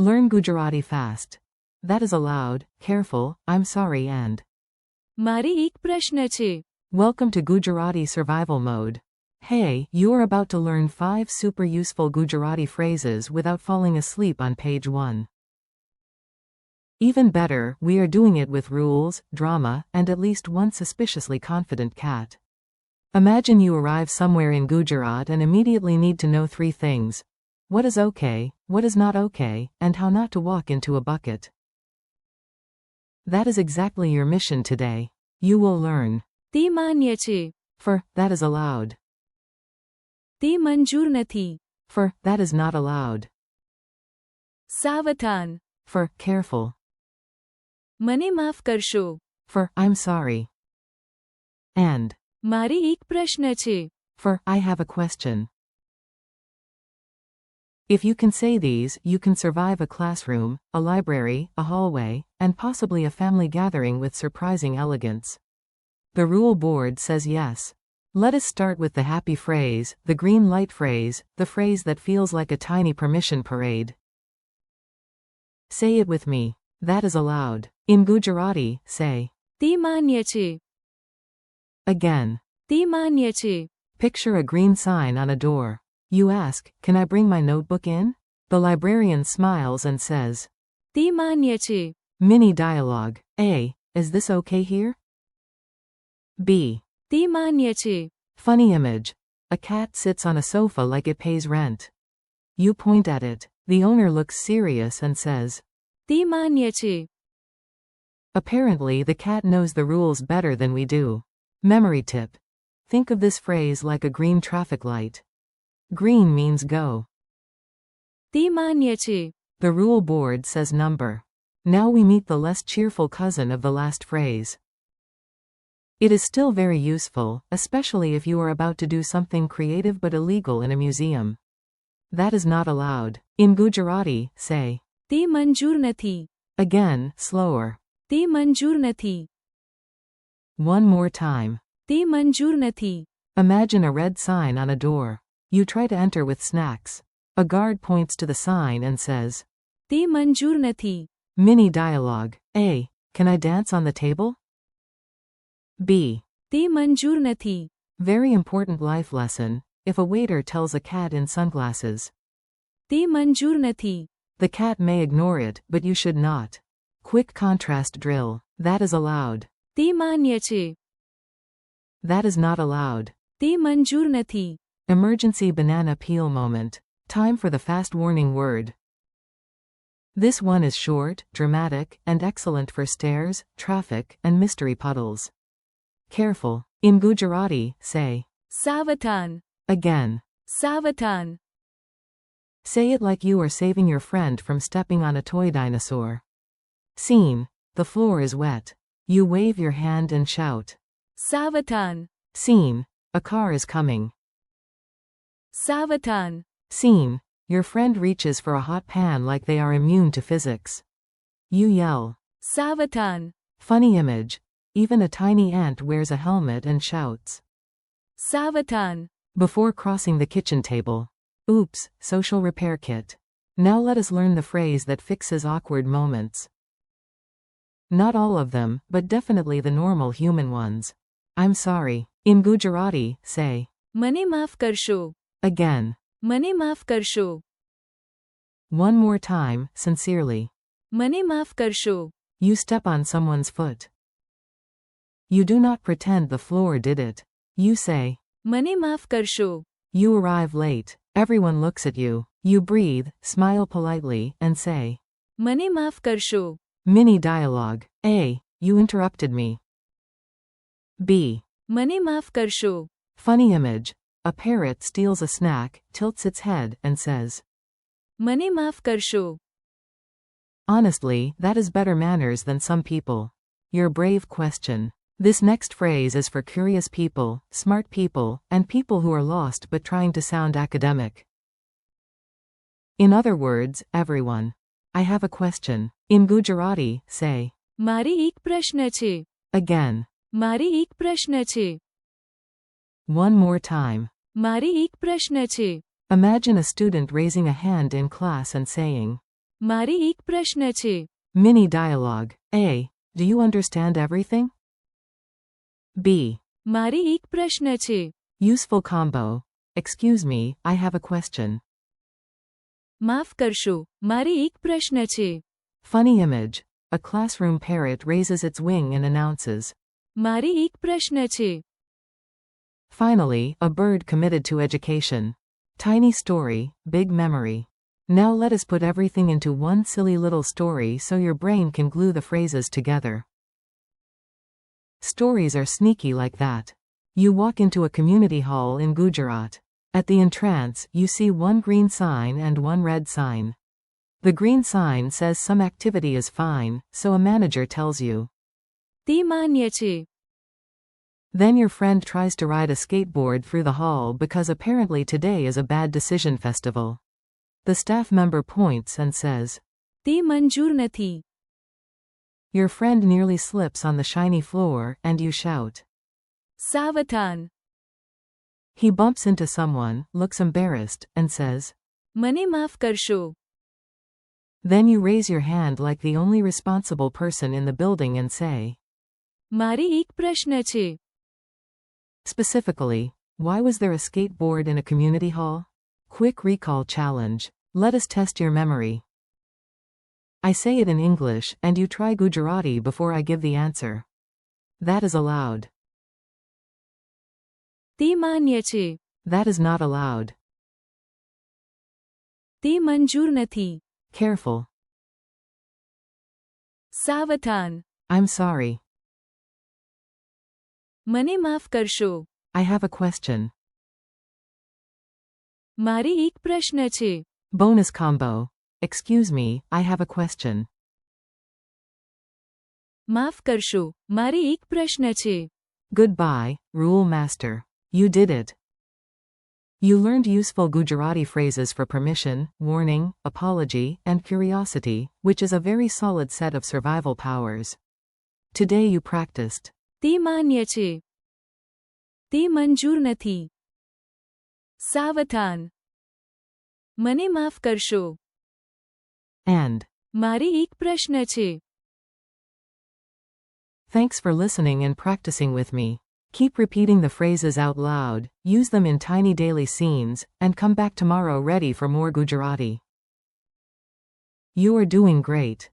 Learn Gujarati fast. That is allowed, careful, I'm sorry and. મારી એક પ્રશ્ન છે. Welcome to Gujarati survival mode. Hey, you are about to learn 5 super useful Gujarati phrases without falling asleep on page 1. Even better, we are doing it with rules, drama, and at least one suspiciously confident cat. Imagine you arrive somewhere in Gujarat and immediately need to know 3 things. What is okay, what is not okay, and how not to walk into a bucket. That is exactly your mission today. You will learn. તે માન્ય છે. For, that is allowed. તે મંજૂર નથી. For, that is not allowed. સાવધાન. For, careful. મને માફ કરશો. For, I'm sorry. And. મારી એક પ્રશ્ન છે. For, I have a question. If you can say these, you can survive a classroom, a library, a hallway, and possibly a family gathering with surprising elegance. The rule board says yes. Let us start with the happy phrase, the green light phrase, the phrase that feels like a tiny permission parade. Say it with me. That is allowed. In Gujarati, say. તે માન્ય છે. Again. તે માન્ય છે. Picture a green sign on a door. You ask, can I bring my notebook in? The librarian smiles and says. તે માન્ય છે. Mini dialogue. A. Is this okay here? B. તે માન્ય છે. Funny image. A cat sits on a sofa like it pays rent. You point at it. The owner looks serious and says. તે માન્ય છે. Apparently the cat knows the rules better than we do. Memory tip. Think of this phrase like a green traffic light. Green means go. તે માન્ય છે. The rule board says number. Now we meet the less cheerful cousin of the last phrase. It is still very useful, especially if you are about to do something creative but illegal in a museum. That is not allowed. In Gujarati, say. તે મંજૂર નથી. Again, slower. તે મંજૂર નથી. One more time. તે મંજૂર નથી. Imagine a red sign on a door. You try to enter with snacks. A guard points to the sign and says. તે મંજૂર નથી. Mini dialogue. A. Can I dance on the table? B. તે મંજૂર નથી. Very important life lesson. If a waiter tells a cat in sunglasses. તે મંજૂર નથી. The cat may ignore it, but you should not. Quick contrast drill. That is allowed. તે માન્ય છે. That is not allowed. તે મંજૂર નથી. Emergency banana peel moment. Time for the fast warning word. This one is short, dramatic, and excellent for stairs, traffic, and mystery puddles. Careful. In Gujarati, say. સાવધાન. Again. સાવધાન. Say it like you are saving your friend from stepping on a toy dinosaur. Scene. The floor is wet. You wave your hand and shout. સાવધાન. Scene. A car is coming. સાવધાન. Scene. Your friend reaches for a hot pan like they are immune to physics. You yell. સાવધાન. Funny image. Even a tiny ant wears a helmet and shouts. સાવધાન. Before crossing the kitchen table. Oops, social repair kit. Now let us learn the phrase that fixes awkward moments. Not all of them, but definitely the normal human ones. I'm sorry. In Gujarati, say. મને માફ કરશો. Again. મને માફ કરશો. One more time, sincerely. મને માફ કરશો. You step on someone's foot. You do not pretend the floor did it. You say. મને માફ કરશો. You arrive late. Everyone looks at you. You breathe, smile politely, and say. મને માફ કરશો. Mini dialogue. A. You interrupted me. B. મને માફ કરશો. Funny image. A parrot steals a snack, tilts its head, and says. મને માફ કરશો. Honestly, that is better manners than some people. Your brave question. This next phrase is for curious people, smart people, and people who are lost but trying to sound academic. In other words, everyone. I have a question. In Gujarati, say. મારી એક પ્રશ્ન છે. Again. મારી એક પ્રશ્ન છે. One more time. મારી એક પ્રશ્ન છે. Imagine a student raising a hand in class and saying. મારી એક પ્રશ્ન છે. Mini dialogue. A. Do you understand everything? B. મારી એક પ્રશ્ન છે. Useful combo. Excuse me, I have a question. માફ કરશો, મારી એક પ્રશ્ન છે. Funny image. A classroom parrot raises its wing and announces. મારી એક પ્રશ્ન છે. Finally, a bird committed to education. Tiny story, big memory. Now let us put everything into one silly little story so your brain can glue the phrases together. Stories are sneaky like that. You walk into a community hall in Gujarat. At the entrance, you see one green sign and one red sign. The green sign says some activity is fine, so a manager tells you. તે માન્ય છે. Then your friend tries to ride a skateboard through the hall because apparently today is a bad decision festival. The staff member points and says, તે મંજૂર નથી. Your friend nearly slips on the shiny floor, and you shout. સાવધાન. He bumps into someone, looks embarrassed, and says. મને માફ કરશો. Then you raise your hand like the only responsible person in the building and say. મારી એક પ્રશ્ન છે. Specifically, why was there a skateboard in a community hall? Quick recall challenge. Let us test your memory. I say it in English, and you try Gujarati before I give the answer. That is allowed. તે માન્ય છે. That is not allowed. તે મંજૂર નથી. Careful. સાવધાન. I'm sorry. મને માફ કરશો. I have a question. મારી એક પ્રશ્ન છે. Bonus combo. Excuse me, I have a question. માફ કરશો, મારી એક પ્રશ્ન છે. Goodbye, rule master. You did it. You learned useful Gujarati phrases for permission, warning, apology, and curiosity, which is a very solid set of survival powers. Today you practiced. તે માન્ય છે. તે મંજૂર નથી. સાવધાન. મને માફ કરશો. And. મારી એક પ્રશ્ન છે. Thanks for listening and practicing with me. Keep repeating the phrases out loud, use them in tiny daily scenes, and come back tomorrow ready for more Gujarati. You are doing great.